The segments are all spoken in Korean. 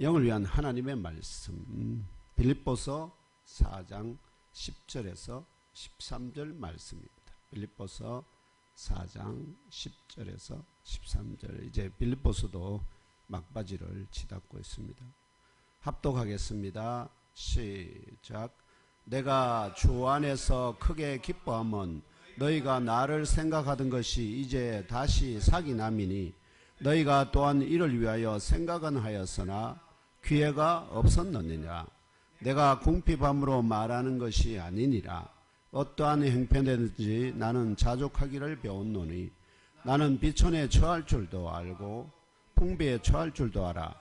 영을 위한 하나님의 말씀, 빌립보서 4장 10절에서 13절 말씀입니다. 빌립보서 4장 10절에서 13절. 이제 빌립보서도 막바지를 치닫고 있습니다. 합독하겠습니다. 시작. 내가 주 안에서 크게 기뻐함은 너희가 나를 생각하던 것이 이제 다시 사기 남이니 너희가 또한 이를 위하여 생각은 하였으나 기회가 없었느니라. 내가 궁핍함으로 말하는 것이 아니니라. 어떠한 형편이든지 나는 자족하기를 배웠노니 나는 비천에 처할 줄도 알고 풍비에 처할 줄도 알아.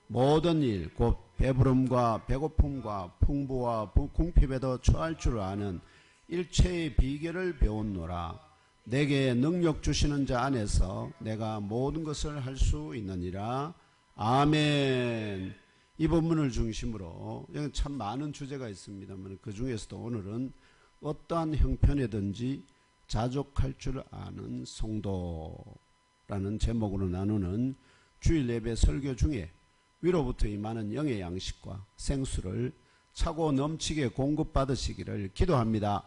모든 일 곧 배부름과 배고픔과 풍부와 궁핍에도 처할 줄 아는 일체의 비결을 배웠노라. 내게 능력 주시는 자 안에서 내가 모든 것을 할 수 있느니라. 아멘. 이 본문을 중심으로 참 많은 주제가 있습니다만 그 중에서도 오늘은 어떠한 형편이든지 자족할 줄 아는 성도라는 제목으로 나누는 주일 예배 설교 중에 위로부터 임하는 영의 양식과 생수를 차고 넘치게 공급받으시기를 기도합니다.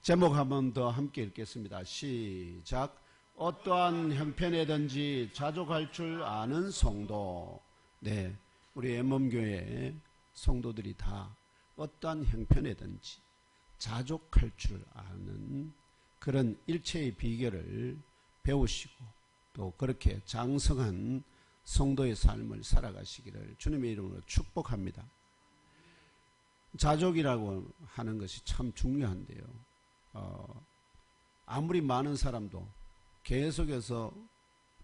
제목 한 번 더 함께 읽겠습니다. 시작. 어떠한 형편이든지 자족할 줄 아는 성도. 네, 우리 엠몸교회 성도들이 다 어떠한 형편이든지 자족할 줄 아는 그런 일체의 비결을 배우시고 또 그렇게 장성한 성도의 삶을 살아가시기를 주님의 이름으로 축복합니다. 자족이라고 하는 것이 참 중요한데요. 아무리 많은 사람도 계속해서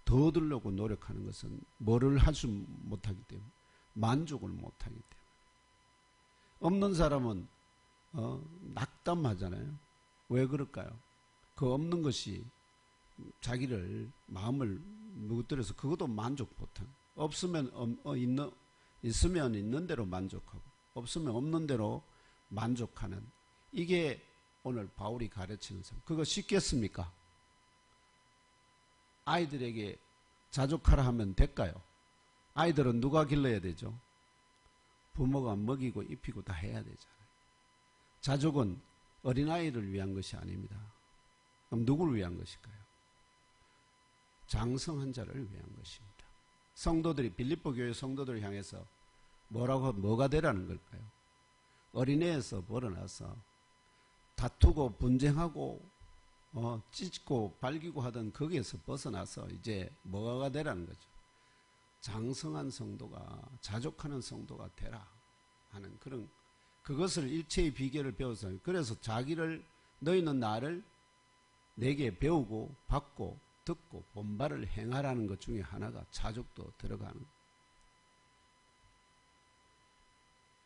더 얻으려고 노력하는 것은 뭐를 할 수 못하기 때문에 만족을 못하기 때문에 없는 사람은 낙담하잖아요. 왜 그럴까요? 그 없는 것이 자기를 마음을 무것들여서 그것도 만족 못한. 없으면 있으면 있는 대로 만족하고 없으면 없는 대로 만족하는. 이게 오늘 바울이 가르치는 삶. 그거 쉽겠습니까? 아이들에게 자족하라 하면 될까요? 아이들은 누가 길러야 되죠? 부모가 먹이고 입히고 다 해야 되잖아요. 자족은 어린아이를 위한 것이 아닙니다. 그럼 누구를 위한 것일까요? 장성한 자를 위한 것입니다. 성도들이 빌립보 교회 성도들을 향해서 뭐가 되라는 걸까요? 어린애에서 벌어나서 다투고 분쟁하고 찢고 발기고 하던 거기에서 벗어나서 이제 뭐가 되라는 거죠. 장성한 성도가 자족하는 성도가 되라 하는 그런 그것을 일체의 비결을 배워서 그래서 자기를 너희는 나를 내게 배우고 받고 듣고 본바를 행하라는 것 중에 하나가 자족도 들어가는.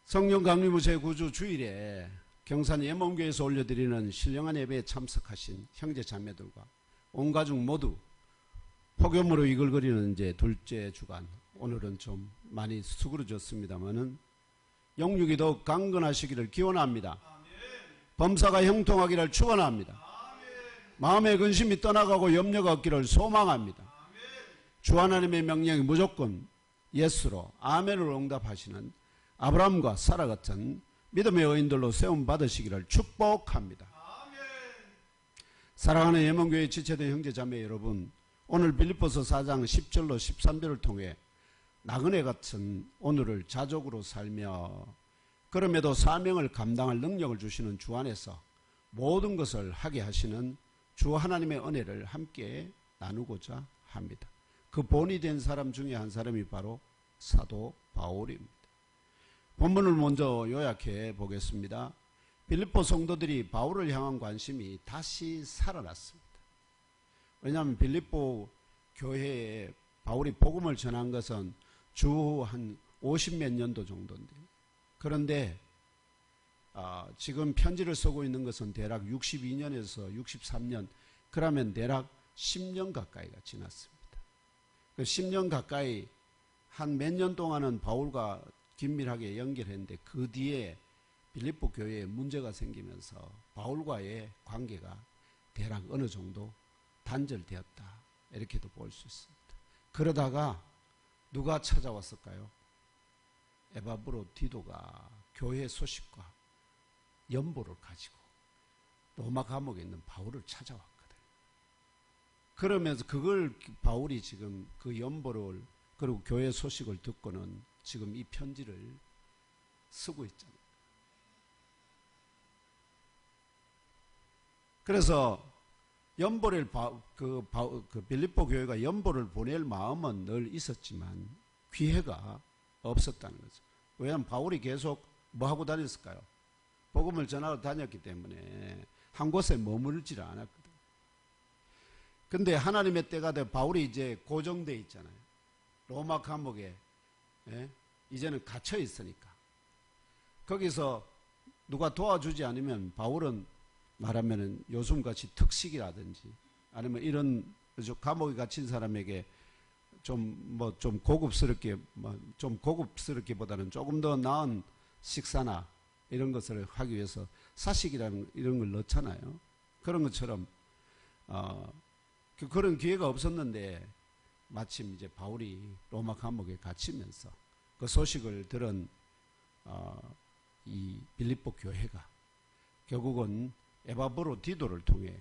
성령 강림후 제9주 주일에 경산 예몬교에서 올려드리는 신령한 예배에 참석하신 형제 자매들과 온 가족 모두 폭염으로 이글거리는 이제 둘째 주간, 오늘은 좀 많이 수그러졌습니다만은 영육이 더욱 강건하시기를 기원합니다. 범사가 형통하기를 축원합니다. 마음의 근심이 떠나가고 염려가 없기를 소망합니다. 주 하나님의 명령이 무조건 예수로 아멘으로 응답하시는 아브라함과 사라 같은 믿음의 의인들로 세움 받으시기를 축복합니다. 사랑하는 예mon교회 지체된 형제 자매 여러분, 오늘 빌립보서 4장 10절로 13절을 통해 나그네 같은 오늘을 자족으로 살며 그럼에도 사명을 감당할 능력을 주시는 주 안에서 모든 것을 하게 하시는 주 하나님의 은혜를 함께 나누고자 합니다. 그 본이 된 사람 중에 한 사람이 바로 사도 바울입니다. 본문을 먼저 요약해 보겠습니다. 빌립보 성도들이 바울을 향한 관심이 다시 살아났습니다. 왜냐하면 빌립보 교회에 바울이 복음을 전한 것은 주 한 50몇 년도 정도인데요. 그런데 지금 편지를 쓰고 있는 것은 대략 62년에서 63년, 그러면 대략 10년 가까이가 지났습니다. 그 10년 가까이 한 몇 년 동안은 바울과 긴밀하게 연결했는데 그 뒤에 빌립보 교회에 문제가 생기면서 바울과의 관계가 대략 어느 정도 단절되었다, 이렇게도 볼 수 있습니다. 그러다가 누가 찾아왔을까요? 에바브로디도가 교회 소식과 연보를 가지고 로마 감옥에 있는 바울을 찾아왔거든. 그러면서 그걸 바울이 지금 그 연보를 그리고 교회 소식을 듣고는 지금 이 편지를 쓰고 있잖아요. 그래서 연보를 그 빌립보 교회가 연보를 보낼 마음은 늘 있었지만 기회가 없었다는 거죠. 왜냐하면 바울이 계속 뭐 하고 다녔을까요? 복음을 전하러 다녔기 때문에 한 곳에 머물지를 않았거든. 근데 하나님의 때가 돼 바울이 이제 고정돼 있잖아요. 로마 감옥에 이제는 갇혀 있으니까 거기서 누가 도와주지 않으면 바울은 말하면은 요즘같이 특식이라든지 아니면 이런 감옥에 갇힌 사람에게 좀 고급스럽게보다는 조금 더 나은 식사나 이런 것을 하기 위해서 사식이라는 이런 걸 넣잖아요. 그런 것처럼 그런 기회가 없었는데 마침 이제 바울이 로마 감옥에 갇히면서 그 소식을 들은 이 빌립보 교회가 결국은 에바브로디도를 통해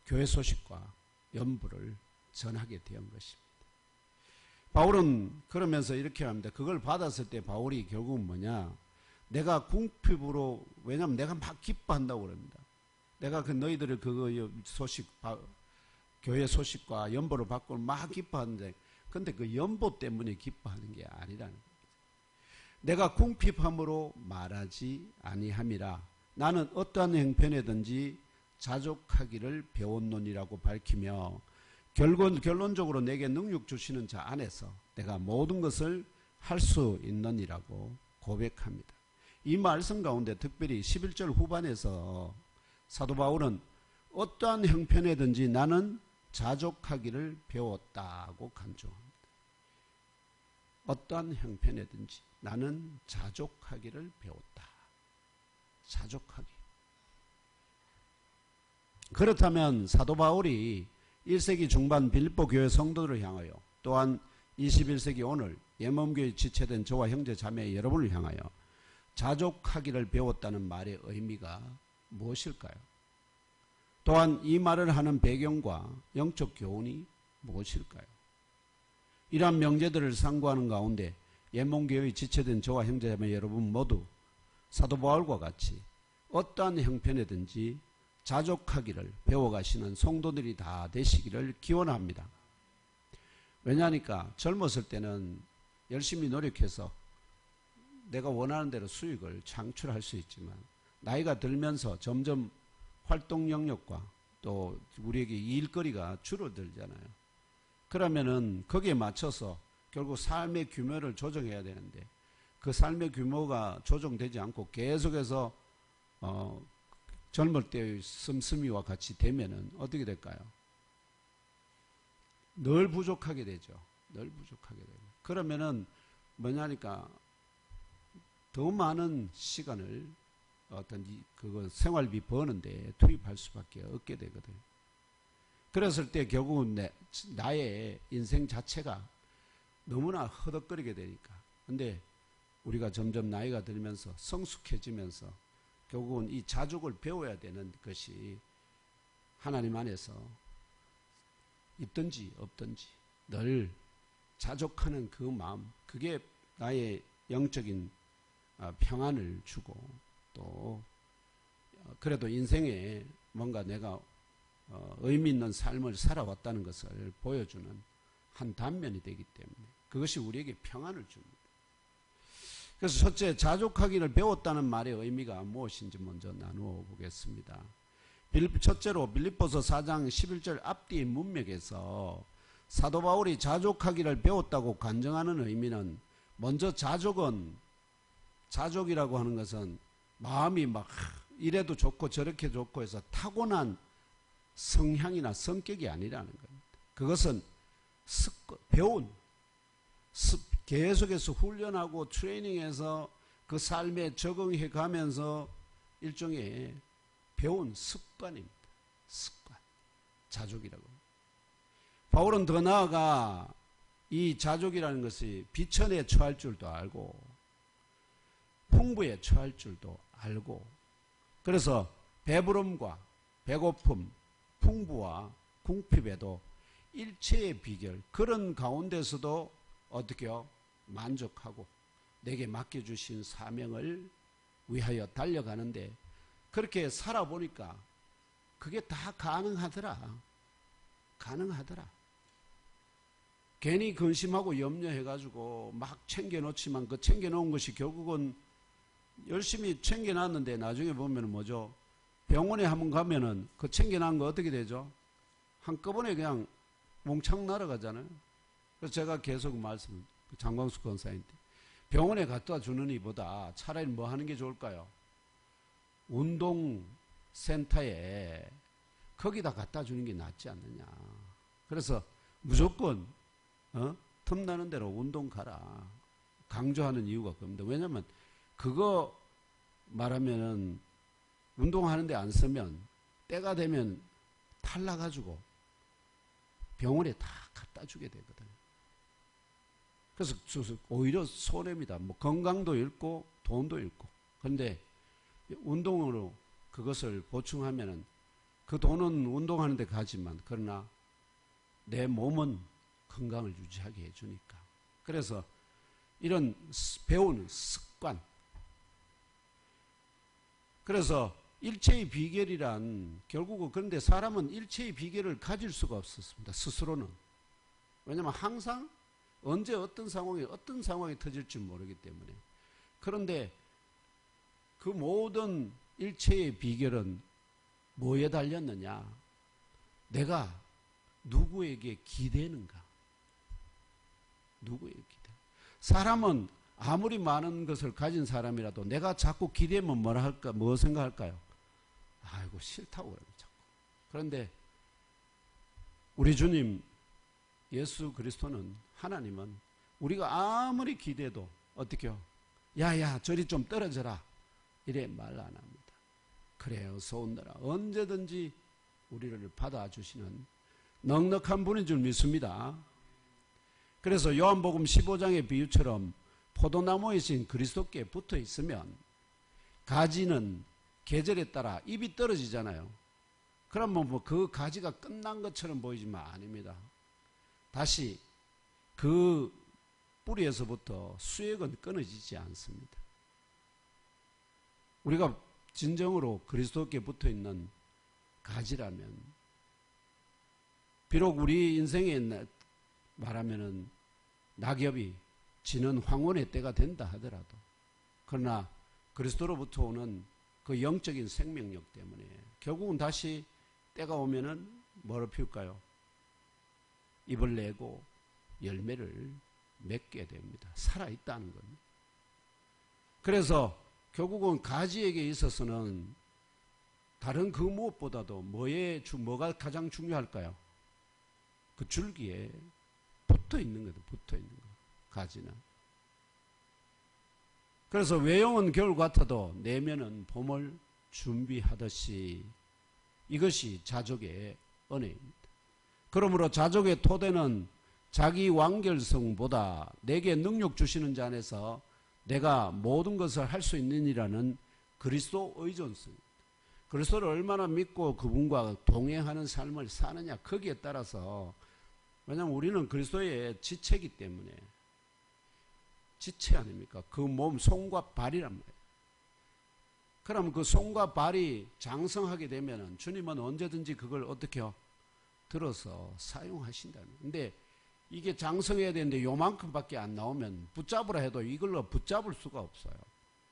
교회 소식과 연부를 전하게 된 것입니다. 바울은 그러면서 이렇게 합니다. 그걸 받았을 때 바울이 결국은 뭐냐? 내가 궁핍으로, 왜냐하면 내가 막 기뻐한다고 그럽니다. 내가 그 너희들을 그거 소식, 교회 소식과 연보를 받고 막 기뻐하는데, 근데 그 연보 때문에 기뻐하는 게 아니라는 겁니다. 내가 궁핍함으로 말하지 아니함이라. 나는 어떠한 형편에든지 자족하기를 배웠노니라고 밝히며 결론적으로 내게 능력 주시는 자 안에서 내가 모든 것을 할 수 있느니라고 고백합니다. 이 말씀 가운데 특별히 11절 후반에서 사도 바울은 어떠한 형편에든지 나는 자족하기를 배웠다고 강조합니다. 어떠한 형편에든지 나는 자족하기를 배웠다. 자족하기. 그렇다면 사도 바울이 1세기 중반 빌립보 교회 성도들을 향하여 또한 21세기 오늘 예먼교회에 지체된 저와 형제 자매 여러분을 향하여 자족하기를 배웠다는 말의 의미가 무엇일까요? 또한 이 말을 하는 배경과 영적 교훈이 무엇일까요? 이러한 명제들을 상고하는 가운데 예먼교회에 지체된 저와 형제 자매 여러분 모두 사도 바울과 같이 어떠한 형편에든지 자족하기를 배워가시는 성도들이 다 되시기를 기원합니다. 왜냐하니까 젊었을 때는 열심히 노력해서 내가 원하는 대로 수익을 창출할 수 있지만 나이가 들면서 점점 활동 영역과 또 우리에게 일거리가 줄어들잖아요. 그러면은 거기에 맞춰서 결국 삶의 규모를 조정해야 되는데 그 삶의 규모가 조정되지 않고 계속해서 젊을 때의 씀씀이와 같이 되면은 어떻게 될까요? 늘 부족하게 되죠. 늘 부족하게 되고. 그러면은 뭐냐니까 더 많은 시간을 그거 생활비 버는데 투입할 수밖에 없게 되거든요. 그랬을 때 결국은 나의 인생 자체가 너무나 허덕거리게 되니까. 근데 우리가 점점 나이가 들면서 성숙해지면서 결국은 이 자족을 배워야 되는 것이 하나님 안에서 있든지 없든지 늘 자족하는 그 마음, 그게 나의 영적인 평안을 주고 또 그래도 인생에 뭔가 내가 의미 있는 삶을 살아왔다는 것을 보여주는 한 단면이 되기 때문에 그것이 우리에게 평안을 줍니다. 그래서 첫째, 자족하기를 배웠다는 말의 의미가 무엇인지 먼저 나누어 보겠습니다. 첫째로 빌립보서 4장 11절 앞뒤 문맥에서 사도 바울이 자족하기를 배웠다고 간증하는 의미는 먼저 자족이라고 하는 것은 마음이 막 이래도 좋고 저렇게 좋고 해서 타고난 성향이나 성격이 아니라는 겁니다. 그것은 배운 계속해서 훈련하고 트레이닝해서 그 삶에 적응해 가면서 일종의 배운 습관입니다. 습관. 자족이라고. 바울은 더 나아가 이 자족이라는 것이 비천에 처할 줄도 알고 풍부에 처할 줄도 알고 그래서 배부름과 배고픔, 풍부와 궁핍에도 일체의 비결 그런 가운데서도 어떻게요? 만족하고 내게 맡겨주신 사명을 위하여 달려가는데 그렇게 살아보니까 그게 다 가능하더라. 가능하더라. 괜히 근심하고 염려해가지고 막 챙겨놓지만 그 챙겨놓은 것이 결국은 열심히 챙겨놨는데 나중에 보면 뭐죠? 병원에 한번 가면은 그 챙겨놓은 거 어떻게 되죠? 한꺼번에 그냥 몽창 날아가잖아요. 그래서 제가 계속 장광수 권사님한테 병원에 갖다 주는 이보다 차라리 뭐 하는 게 좋을까요? 운동센터에 거기다 갖다 주는 게 낫지 않느냐. 그래서 무조건 틈나는 대로 운동 가라. 강조하는 이유가 그겁니다. 왜냐하면 그거 말하면은 운동하는데 안 쓰면 때가 되면 탈나가지고 병원에 다 갖다 주게 되거든요. 그래서 오히려 손해입니다. 뭐 건강도 잃고 돈도 잃고. 그런데 운동으로 그것을 보충하면은 그 돈은 운동하는 데 가지만 그러나 내 몸은 건강을 유지하게 해주니까. 그래서 이런 배우는 습관. 그래서 일체의 비결이란 결국은 그런데 사람은 일체의 비결을 가질 수가 없었습니다. 스스로는. 왜냐하면 항상 언제 어떤 상황이 터질지 모르기 때문에. 그런데 그 모든 일체의 비결은 뭐에 달렸느냐? 내가 누구에게 기대는가? 누구에게 기대? 사람은 아무리 많은 것을 가진 사람이라도 내가 자꾸 기대면 뭐라 할까? 뭐 생각할까요? 아이고 싫다고 그러면 자꾸. 그런데 우리 주님 예수 그리스도는 하나님은 우리가 아무리 기대도 어떻게요? 야야 저리 좀 떨어져라 이래 말 안 합니다. 그래요 소운나라 언제든지 우리를 받아주시는 넉넉한 분인 줄 믿습니다. 그래서 요한복음 15장의 비유처럼 포도나무에 신 그리스도께 붙어 있으면 가지는 계절에 따라 잎이 떨어지잖아요. 그러면 뭐 그 가지가 끝난 것처럼 보이지만 아닙니다. 다시 그 뿌리에서부터 수액은 끊어지지 않습니다. 우리가 진정으로 그리스도께 붙어 있는 가지라면 비록 우리 인생에 말하면은 낙엽이 지는 황혼의 때가 된다 하더라도 그러나 그리스도로부터 오는 그 영적인 생명력 때문에 결국은 다시 때가 오면은 뭐를 피울까요? 잎을 내고 열매를 맺게 됩니다. 살아있다는 겁니다. 그래서 결국은 가지에게 있어서는 다른 그 무엇보다도 뭐가 가장 중요할까요? 그 줄기에 붙어 있는 거죠. 붙어 있는 거. 가지는. 그래서 외형은 겨울 같아도 내면은 봄을 준비하듯이 이것이 자족의 은혜입니다. 그러므로 자족의 토대는 자기 완결성보다 내게 능력 주시는 자 안에서 내가 모든 것을 할 수 있느니라는 그리스도 의존성입니다. 그리스도를 얼마나 믿고 그분과 동행하는 삶을 사느냐 거기에 따라서 왜냐하면 우리는 그리스도의 지체이기 때문에 지체 아닙니까? 그 몸 손과 발이란 말이에요. 그럼 그 손과 발이 장성하게 되면 주님은 언제든지 그걸 어떻게 해요? 들어서 사용하신다는 거예요. 근데 이게 장성해야 되는데 요만큼밖에 안 나오면 붙잡으라 해도 이걸로 붙잡을 수가 없어요.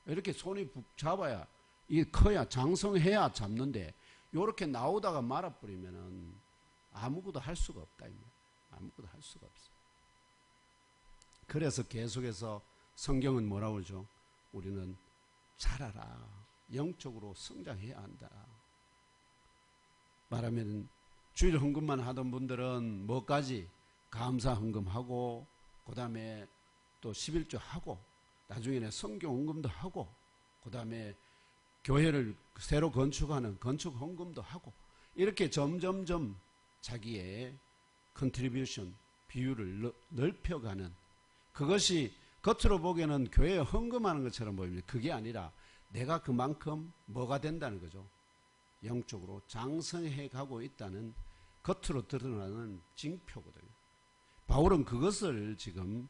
이렇게 손이 잡아야 이게 커야 장성해야 잡는데 이렇게 나오다가 말아버리면은 아무것도 할 수가 없다. 아무것도 할 수가 없어요. 그래서 계속해서 성경은 뭐라고 그러죠? 우리는 자라라. 영적으로 성장해야 한다. 말하면 주일 헌금만 하던 분들은 뭐까지? 감사 헌금하고 그 다음에 또 11조 하고 나중에는 성경 헌금도 하고 그 다음에 교회를 새로 건축하는 건축 헌금도 하고 이렇게 점점점 자기의 컨트리뷰션 비율을 넓혀가는, 그것이 겉으로 보기에는 교회에 헌금하는 것처럼 보입니다. 그게 아니라 내가 그만큼 뭐가 된다는 거죠. 영적으로 장성해 가고 있다는 겉으로 드러나는 징표거든요. 바울은 그것을 지금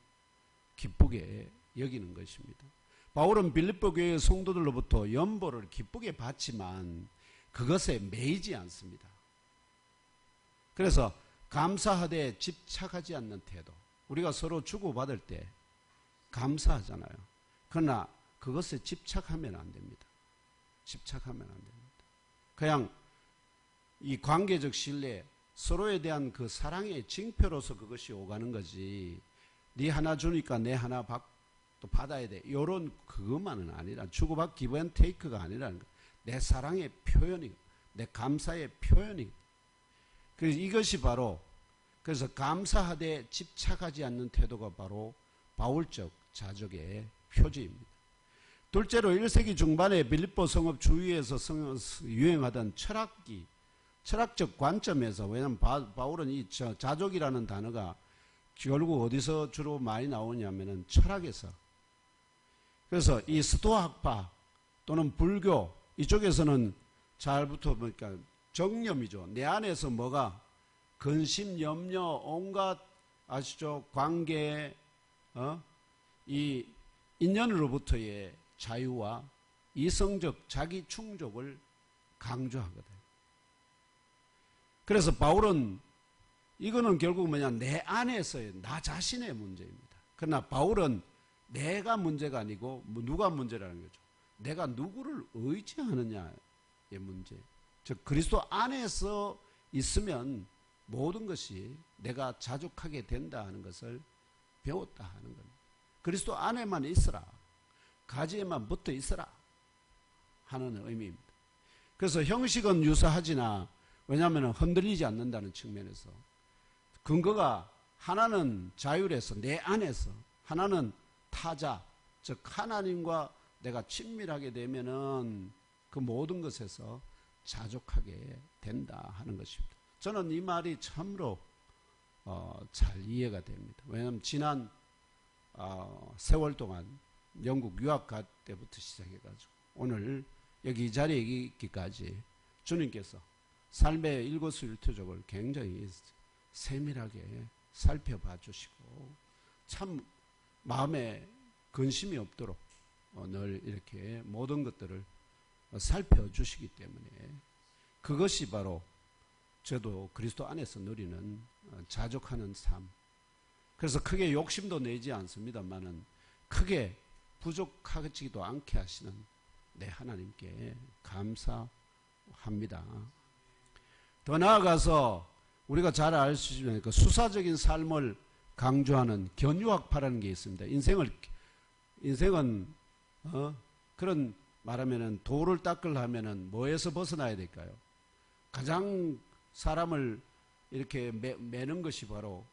기쁘게 여기는 것입니다. 바울은 빌립보 교회의 성도들로부터 연보를 기쁘게 받지만 그것에 매이지 않습니다. 그래서 감사하되 집착하지 않는 태도. 우리가 서로 주고받을 때 감사하잖아요. 그러나 그것에 집착하면 안 됩니다. 집착하면 안 됩니다. 그냥 이 관계적 신뢰, 서로에 대한 그 사랑의 징표로서 그것이 오가는 거지, 네 하나 주니까 내 하나 또 받아야 돼, 요런 그것만은 아니라, 주고받 기브 앤 테이크가 아니라는 거. 내 사랑의 표현이, 내 감사의 표현이. 그래서 이것이 바로, 그래서 감사하되 집착하지 않는 태도가 바로 바울적 자족의 표지입니다. 둘째로 1세기 중반에 빌립보 성읍 주위에서 유행하던 철학적 관점에서, 왜냐하면 바울은 이 자족이라는 단어가 결국 어디서 주로 많이 나오냐면은 철학에서. 그래서 이 스토아학파 또는 불교 이쪽에서는 잘 붙어보니까 정념이죠. 내 안에서 뭐가 근심, 염려, 온갖 아시죠? 관계, 이 인연으로부터의 자유와 이성적 자기 충족을 강조하거든. 그래서 바울은 이거는 결국 뭐냐, 내 안에서의 나 자신의 문제입니다. 그러나 바울은 내가 문제가 아니고 누가 문제라는 거죠. 내가 누구를 의지하느냐의 문제. 즉 그리스도 안에서 있으면 모든 것이 내가 자족하게 된다 하는 것을 배웠다 하는 겁니다. 그리스도 안에만 있으라, 가지에만 붙어 있으라 하는 의미입니다. 그래서 형식은 유사하지나, 왜냐하면 흔들리지 않는다는 측면에서 근거가 하나는 자율에서 내 안에서, 하나는 타자, 즉 하나님과 내가 친밀하게 되면은 그 모든 것에서 자족하게 된다 하는 것입니다. 저는 이 말이 참으로 잘 이해가 됩니다. 왜냐하면 지난 세월 동안 영국 유학 갈 때부터 시작해가지고 오늘 여기 이 자리에 있기까지 주님께서 삶의 일거수일투족을 굉장히 세밀하게 살펴봐 주시고 참 마음에 근심이 없도록 늘 이렇게 모든 것들을 살펴주시기 때문에 그것이 바로 저도 그리스도 안에서 누리는 자족하는 삶. 그래서 크게 욕심도 내지 않습니다만은 크게 부족하지도 않게 하시는 내 하나님께 감사합니다. 더 나아가서 우리가 잘 알 수 있는 그 수사적인 삶을 강조하는 견유학파라는 게 있습니다. 인생은 그런 말하면은 돌을 닦으려면은 뭐에서 벗어나야 될까요? 가장 사람을 이렇게 매는 것이 바로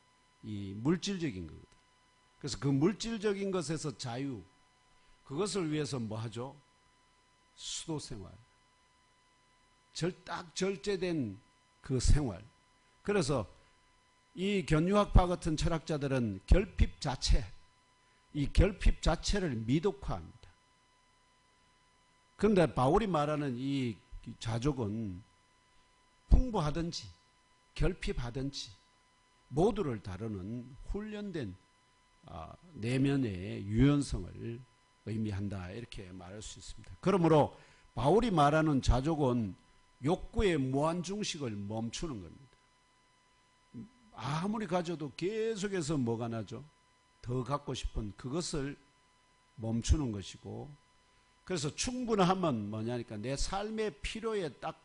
이 물질적인 거거든. 그래서 그 물질적인 것에서 자유, 그것을 위해서 뭐 하죠? 수도 생활. 딱 절제된 그 생활. 그래서 이 견유학파 같은 철학자들은 결핍 자체, 이 결핍 자체를 미덕화합니다. 그런데 바울이 말하는 이 자족은 풍부하든지 결핍하든지 모두를 다루는 훈련된 내면의 유연성을 의미한다, 이렇게 말할 수 있습니다. 그러므로 바울이 말하는 자족은 욕구의 무한중식을 멈추는 겁니다. 아무리 가져도 계속해서 뭐가 나죠? 더 갖고 싶은 그것을 멈추는 것이고, 그래서 충분하면 뭐냐니까 내 삶의 필요에 딱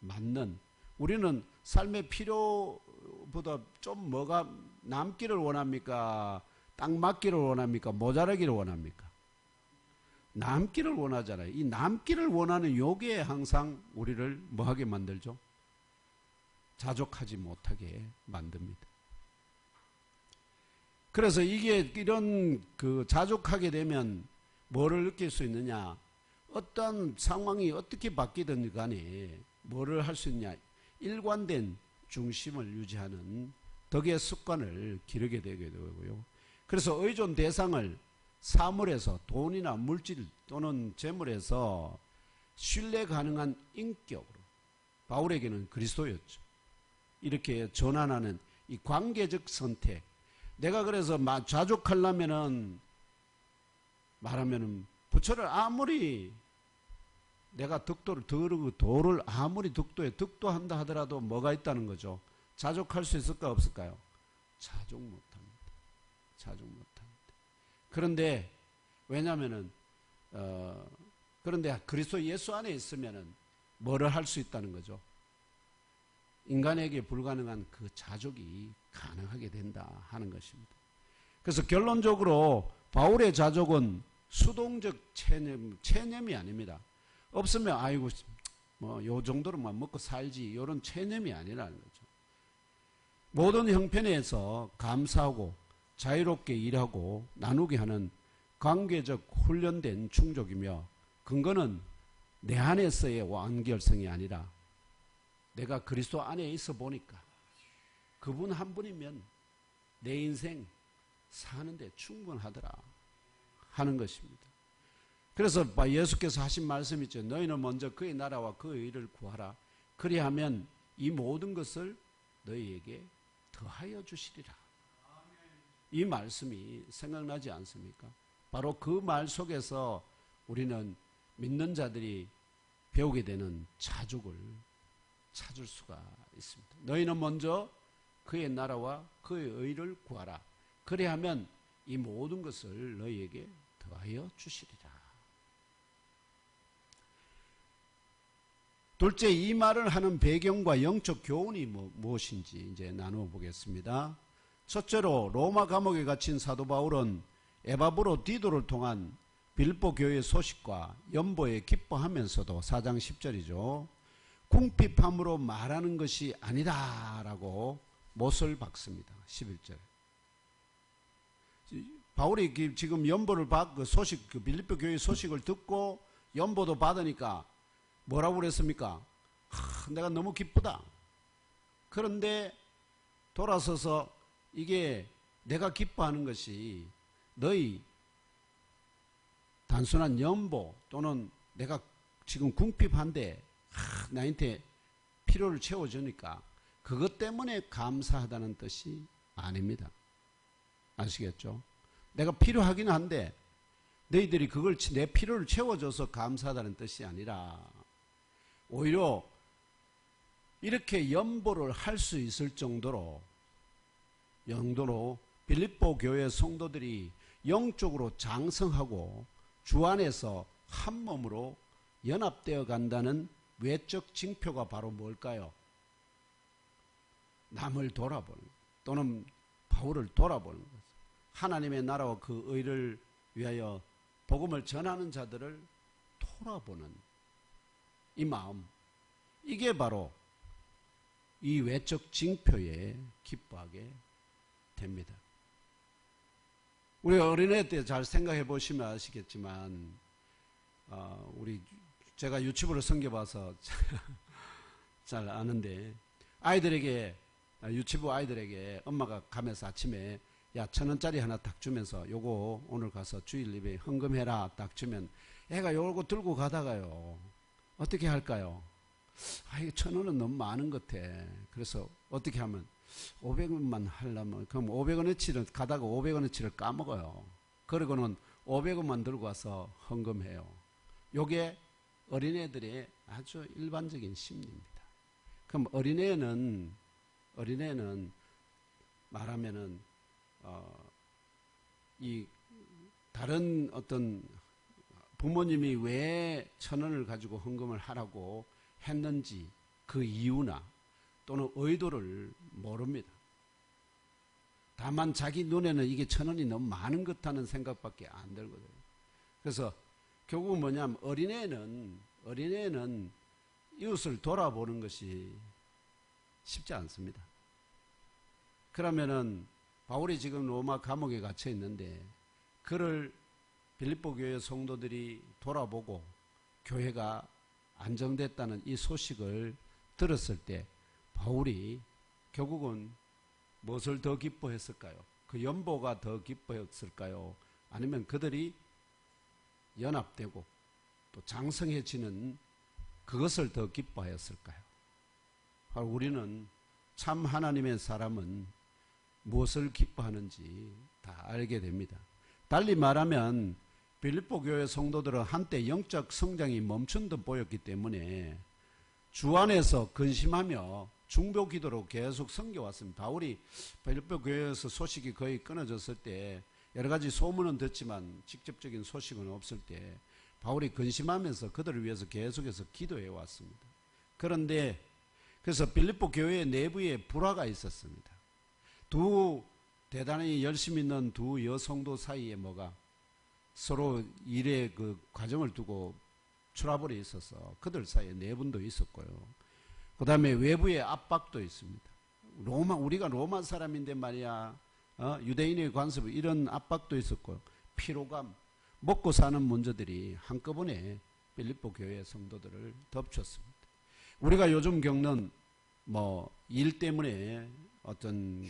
맞는, 우리는 삶의 필요보다 좀 뭐가 남기를 원합니까? 딱 맞기를 원합니까? 모자라기를 원합니까? 남기를 원하잖아요. 이 남기를 원하는 요게 항상 우리를 뭐하게 만들죠? 자족하지 못하게 만듭니다. 그래서 이게 이런 그 자족하게 되면 뭐를 느낄 수 있느냐? 어떤 상황이 어떻게 바뀌든 간에 뭐를 할 수 있냐? 일관된 중심을 유지하는 덕의 습관을 기르게 되게 되고요. 그래서 의존 대상을 사물에서, 돈이나 물질 또는 재물에서 신뢰 가능한 인격으로, 바울에게는 그리스도였죠, 이렇게 전환하는 이 관계적 선택. 내가 그래서 자족하려면은, 말하면은 부처를 아무리 내가 도를 아무리 득도한다 하더라도 뭐가 있다는 거죠? 자족할 수 있을까 없을까요? 자족 못합니다. 자족 못합니다. 그런데 왜냐면은 그런데 그리스도 예수 안에 있으면은 뭐를 할 수 있다는 거죠? 인간에게 불가능한 그 자족이 가능하게 된다 하는 것입니다. 그래서 결론적으로 바울의 자족은 수동적 체념이 아닙니다. 없으면 아이고 뭐 요 정도로만 먹고 살지, 이런 체념이 아니라는 거죠. 모든 형편에서 감사하고 자유롭게 일하고 나누게 하는 관계적 훈련된 충족이며, 근거는 내 안에서의 완결성이 아니라 내가 그리스도 안에 있어 보니까 그분 한 분이면 내 인생 사는데 충분하더라 하는 것입니다. 그래서 예수께서 하신 말씀 있죠. 너희는 먼저 그의 나라와 그의 의를 구하라. 그리하면 이 모든 것을 너희에게 더하여 주시리라. 이 말씀이 생각나지 않습니까? 바로 그 말 속에서 우리는 믿는 자들이 배우게 되는 자족을 찾을 수가 있습니다. 너희는 먼저 그의 나라와 그의 의를 구하라. 그리하면 이 모든 것을 너희에게 더하여 주시리라. 둘째, 이 말을 하는 배경과 영적 교훈이 무엇인지 이제 나누어 보겠습니다. 첫째로 로마 감옥에 갇힌 사도 바울은 에바브로 디도를 통한 빌립보 교회의 소식과 연보에 기뻐하면서도 4장 10절이죠. 궁핍함으로 말하는 것이 아니다라고 못을 박습니다. 11절. 바울이 지금 연보를 그 소식, 그 빌립보 교회의 소식을 듣고 연보도 받으니까 뭐라고 그랬습니까? 내가 너무 기쁘다. 그런데 돌아서서 이게 내가 기뻐하는 것이 너희 단순한 연보 또는 내가 지금 궁핍한데 나한테 필요를 채워주니까 그것 때문에 감사하다는 뜻이 아닙니다. 아시겠죠? 내가 필요하긴 한데 너희들이 그걸 내 필요를 채워줘서 감사하다는 뜻이 아니라, 오히려 이렇게 연보를 할 수 있을 정도로 빌립보 교회 성도들이 영적으로 장성하고 주 안에서 한 몸으로 연합되어 간다는 외적 징표가 바로 뭘까요? 남을 돌아보는 것, 또는 바울을 돌아보는 것. 하나님의 나라와 그 의를 위하여 복음을 전하는 자들을 돌아보는 이 마음, 이게 바로 이 외적 징표에 기뻐하게 됩니다. 우리 어린애 때 잘 생각해 보시면 아시겠지만, 제가 유치부를 섬겨봐서 잘 아는데, 유치부 아이들에게 엄마가 가면서 아침에 1,000원짜리 하나 딱 주면서 요거 오늘 가서 주일 예배에 헌금해라 딱 주면 애가 요거 들고 가다가요, 어떻게 할까요? 이거 1,000원은 너무 많은 것 같아. 그래서 어떻게 하면 500원만 하려면, 그럼 500원어치를 가다가 500원어치를 까먹어요. 그러고는 500원만 들고 와서 헌금해요. 요게 어린애들의 아주 일반적인 심리입니다. 그럼 어린애는 말하면은 이 다른 어떤 부모님이 왜 1,000원을 가지고 헌금을 하라고 했는지 그 이유나 또는 의도를 모릅니다. 다만 자기 눈에는 이게 1,000원이 너무 많은 것 같다는 생각밖에 안 들거든요. 그래서 결국은 뭐냐면 어린애는 이웃을 돌아보는 것이 쉽지 않습니다. 그러면은 바울이 지금 로마 감옥에 갇혀 있는데 그를 빌립보 교회 성도들이 돌아보고 교회가 안정됐다는 이 소식을 들었을 때 바울이 결국은 무엇을 더 기뻐했을까요? 그 연보가 더 기뻐했을까요? 아니면 그들이 연합되고 또 장성해지는 그것을 더 기뻐하였을까요? 우리는 참 하나님의 사람은 무엇을 기뻐하는지 다 알게 됩니다. 달리 말하면 빌립보 교회 성도들은 한때 영적 성장이 멈춘 듯 보였기 때문에 주 안에서 근심하며 중보 기도로 계속 섬겨왔습니다. 바울이 빌립보 교회에서 소식이 거의 끊어졌을 때 여러 가지 소문은 듣지만 직접적인 소식은 없을 때 바울이 근심하면서 그들을 위해서 계속해서 기도해 왔습니다. 그런데 그래서 빌립보 교회 내부에 불화가 있었습니다. 두 대단히 열심히 있는 두 여성도 사이에 뭐가 서로 일의 그 과정을 두고 트러블이 있어서 그들 사이에 내분도 있었고요. 그 다음에 외부의 압박도 있습니다. 우리가 로마 사람인데 말이야, 유대인의 관습, 이런 압박도 있었고요. 피로감, 먹고 사는 문제들이 한꺼번에 빌립보 교회 성도들을 덮쳤습니다. 우리가 요즘 겪는 일 때문에 어떤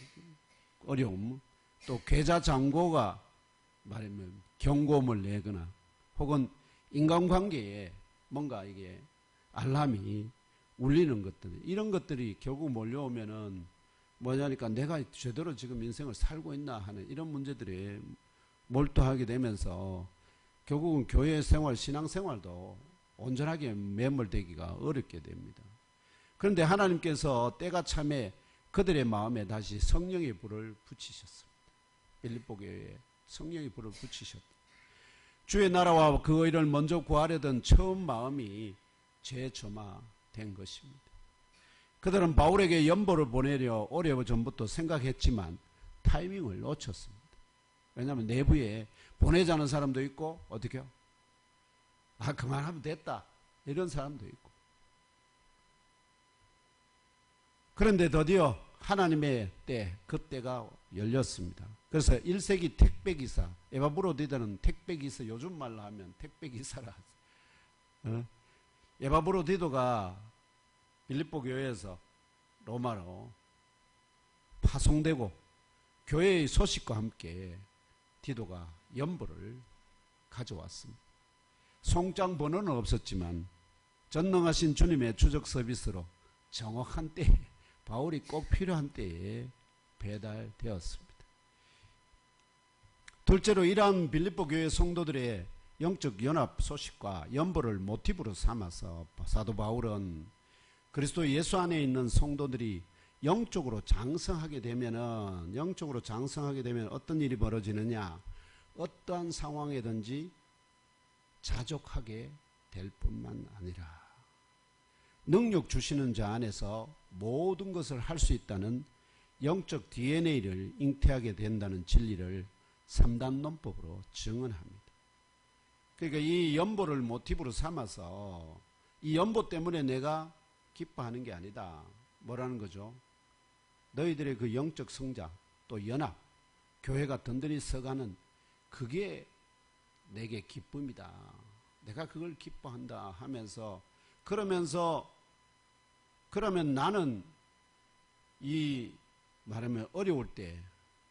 어려움, 또 계좌 잔고가 말하면 경고음을 내거나 혹은 인간관계에 뭔가 이게 알람이 울리는 것들, 이런 것들이 결국 몰려오면은 뭐냐니까 내가 제대로 지금 인생을 살고 있나 하는 이런 문제들이 몰두하게 되면서 결국은 교회 생활, 신앙 생활도 온전하게 매몰되기가 어렵게 됩니다. 그런데 하나님께서 때가 참에 그들의 마음에 다시 성령의 불을 붙이셨습니다. 빌립보 교회에 성령의 불을 붙이셨다. 주의 나라와 그 의를 먼저 구하려던 처음 마음이 재점화된 것입니다. 그들은 바울에게 연보를 보내려 오래전부터 생각했지만 타이밍을 놓쳤습니다. 왜냐하면 내부에 보내자는 사람도 있고 어떻게요? 그만하면 됐다 이런 사람도 있고. 그런데 드디어 하나님의 때, 그때가 열렸습니다. 그래서 1세기 택배기사, 에바브로디도는 택배기사, 요즘 말로 하면 택배기사라 하죠. 에바브로디도가 빌립보 교회에서 로마로 파송되고 교회의 소식과 함께 디도가 연보를 가져왔습니다. 송장 번호는 없었지만 전능하신 주님의 추적 서비스로 정확한 때에, 바울이 꼭 필요한 때에 배달되었습니다. 둘째로 이러한 빌립보 교회 성도들의 영적 연합 소식과 연보를 모티브로 삼아서 사도 바울은 그리스도 예수 안에 있는 성도들이 영적으로 장성하게 되면 어떤 일이 벌어지느냐? 어떠한 상황이든지 자족하게 될 뿐만 아니라 능력 주시는 자 안에서 모든 것을 할 수 있다는 영적 DNA를 잉태하게 된다는 진리를 3단 논법으로 증언합니다. 그러니까 이 연보를 모티브로 삼아서 이 연보 때문에 내가 기뻐하는 게 아니다. 뭐라는 거죠? 너희들의 그 영적 성장, 또 연합, 교회가 든든히 서가는 그게 내게 기쁨이다. 내가 그걸 기뻐한다 하면서 그러면 나는 이 말하면 어려울 때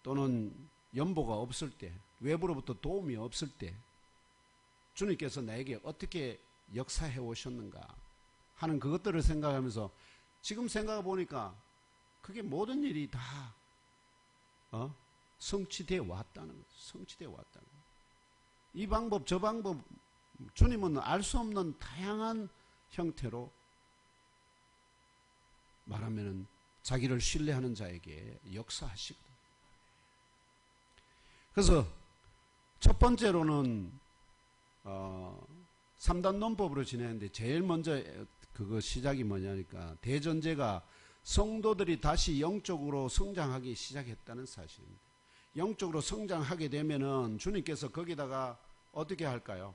또는 연보가 없을 때, 외부로부터 도움이 없을 때 주님께서 나에게 어떻게 역사해 오셨는가 하는 그것들을 생각하면서 지금 생각해 보니까 그게 모든 일이 다 성취되어 왔다는 거죠. 성취되어 왔다는 거죠. 이 방법 저 방법 주님은 알 수 없는 다양한 형태로 말하면은 자기를 신뢰하는 자에게 역사하시거든요. 그래서 첫 번째로는 3단 논법으로 진행했는데 제일 먼저 그거 시작이 뭐냐니까 대전제가 성도들이 다시 영적으로 성장하기 시작했다는 사실입니다. 영적으로 성장하게 되면은 주님께서 거기다가 어떻게 할까요?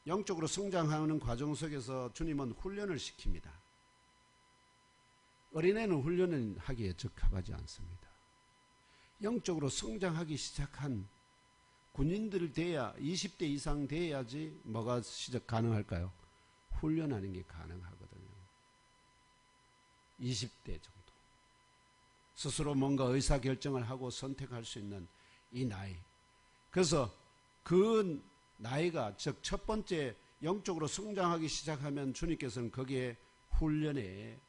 영적으로 성장하는 과정 속에서 주님은 훈련을 시킵니다. 어린애는 훈련을 하기에 적합하지 않습니다. 영적으로 성장하기 시작한 군인들 돼야 20대 이상 돼야지 뭐가 시작 가능할까요? 훈련하는 게 가능하거든요. 20대 정도. 스스로 뭔가 의사결정을 하고 선택할 수 있는 이 나이. 그래서 그 나이가, 즉 첫 번째 영적으로 성장하기 시작하면 주님께서는 거기에 훈련에,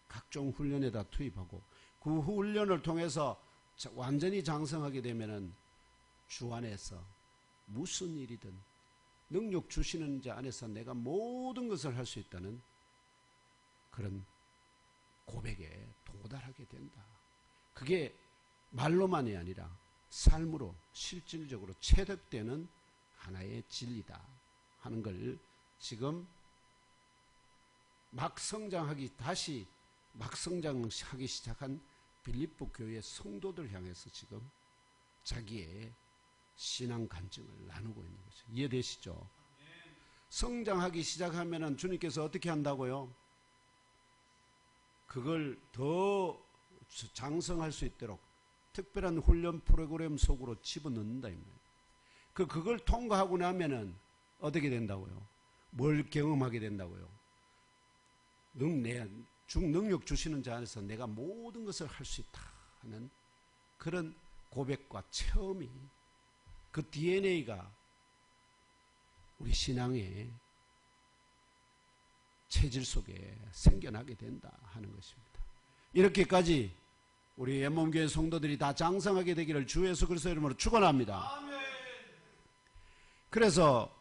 각종 훈련에다 투입하고, 그 훈련을 통해서 완전히 장성하게 되면은 주 안에서 무슨 일이든 능력 주시는 자 안에서 내가 모든 것을 할 수 있다는 그런 고백에 도달하게 된다. 그게 말로만이 아니라 삶으로 실질적으로 체득되는 하나의 진리다 하는 걸 지금 다시 막 성장하기 시작한 빌립보 교회 성도들 향해서 지금 자기의 신앙 간증을 나누고 있는 거죠. 이해되시죠? 성장하기 시작하면은 주님께서 어떻게 한다고요? 그걸 더 장성할 수 있도록 특별한 훈련 프로그램 속으로 집어넣는다 이 말이에요. 그걸 통과하고 나면은 어떻게 된다고요? 뭘 경험하게 된다고요? 능력 주시는 자 안에서 내가 모든 것을 할 수 있다 하는 그런 고백과 체험이, 그 DNA가 우리 신앙의 체질 속에 생겨나게 된다 하는 것입니다. 이렇게까지 우리 엠몸교회 성도들이 다 장성하게 되기를 주 예수 그리스도 이름으로 축원합니다. 그래서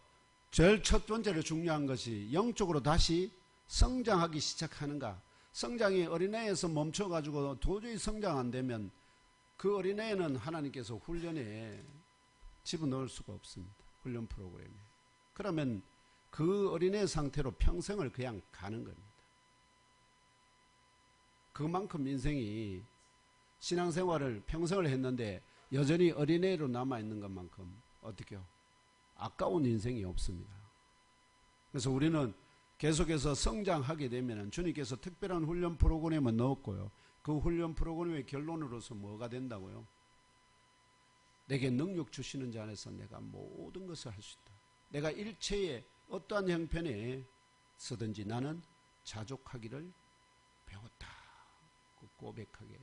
제일 첫 번째로 중요한 것이 영적으로 다시 성장하기 시작하는가. 성장이 어린애에서 멈춰가지고 도저히 성장 안 되면 그 어린애는 하나님께서 훈련에 집어넣을 수가 없습니다. 훈련 프로그램에. 그러면 그 어린애 상태로 평생을 그냥 가는 겁니다. 그만큼 인생이 신앙생활을 평생을 했는데 여전히 어린애로 남아있는 것만큼 어떻게요? 아까운 인생이 없습니다. 그래서 우리는 계속해서 성장하게 되면 주님께서 특별한 훈련 프로그램을 넣었고요. 그 훈련 프로그램의 결론으로서 뭐가 된다고요? 내게 능력 주시는 자 안에서 내가 모든 것을 할 수 있다. 내가 일체의 어떠한 형편에 서든지 나는 자족하기를 배웠다. 고백하게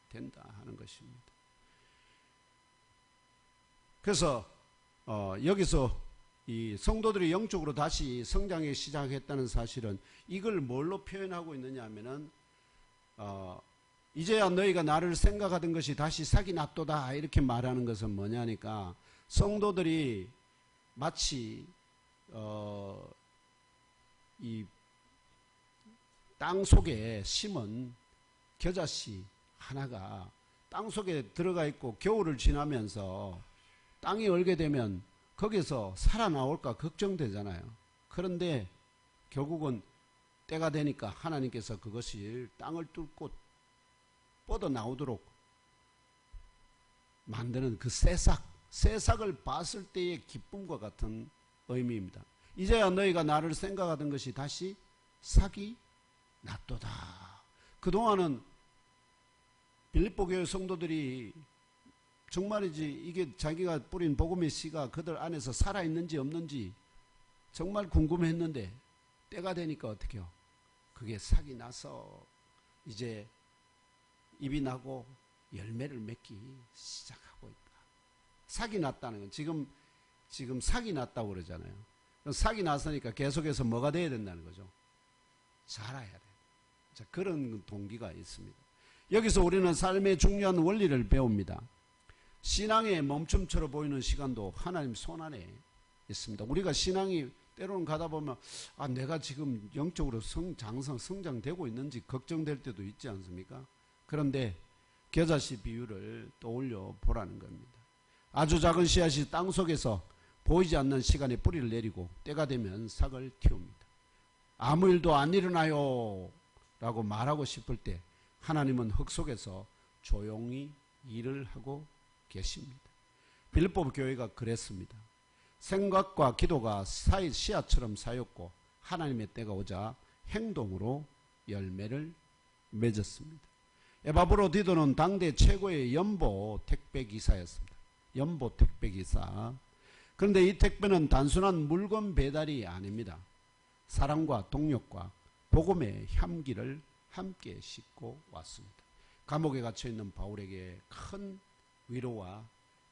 된다 하는 것입니다. 그래서 여기서 이 성도들이 영적으로 다시 성장하기 시작했다는 사실은 이걸 뭘로 표현하고 있느냐 하면은 이제야 너희가 나를 생각하던 것이 다시 삭이 났도다 이렇게 말하는 것은 뭐냐니까 성도들이 마치 이 땅 속에 심은 겨자씨 하나가 땅 속에 들어가 있고 겨울을 지나면서 땅이 얼게 되면 거기서 살아나올까 걱정되잖아요. 그런데 결국은 때가 되니까 하나님께서 그것이 땅을 뚫고 뻗어나오도록 만드는 그 새싹을 봤을 때의 기쁨과 같은 의미입니다. 이제야 너희가 나를 생각하던 것이 다시 삭이 났도다. 그동안은 빌립보 교회 성도들이 정말이지 이게 자기가 뿌린 복음의 씨가 그들 안에서 살아있는지 없는지 정말 궁금했는데 때가 되니까 어떻게 해요? 그게 삭이 나서 이제 잎이 나고 열매를 맺기 시작하고 있다. 삭이 났다는 건 지금 삭이 났다고 그러잖아요. 삭이 났으니까 계속해서 뭐가 돼야 된다는 거죠? 자라야 돼. 자, 그런 동기가 있습니다. 여기서 우리는 삶의 중요한 원리를 배웁니다. 신앙의 멈춤처럼 보이는 시간도 하나님 손안에 있습니다. 우리가 신앙이 때로는 가다 보면 내가 지금 영적으로 성장되고 있는지 걱정될 때도 있지 않습니까? 그런데 겨자씨 비유를 떠올려 보라는 겁니다. 아주 작은 씨앗이 땅 속에서 보이지 않는 시간에 뿌리를 내리고 때가 되면 싹을 틔웁니다. 아무 일도 안 일어나요 라고 말하고 싶을 때 하나님은 흙 속에서 조용히 일을 하고 계십니다. 빌립보 교회가 그랬습니다. 생각과 기도가 씨앗처럼 쌓였고 하나님의 때가 오자 행동으로 열매를 맺었습니다. 에바브로디도는 당대 최고의 연보 택배기사였습니다. 연보 택배기사. 그런데 이 택배는 단순한 물건 배달이 아닙니다. 사랑과 동력과 복음의 향기를 함께 싣고 왔습니다. 감옥에 갇혀 있는 바울에게 큰 위로와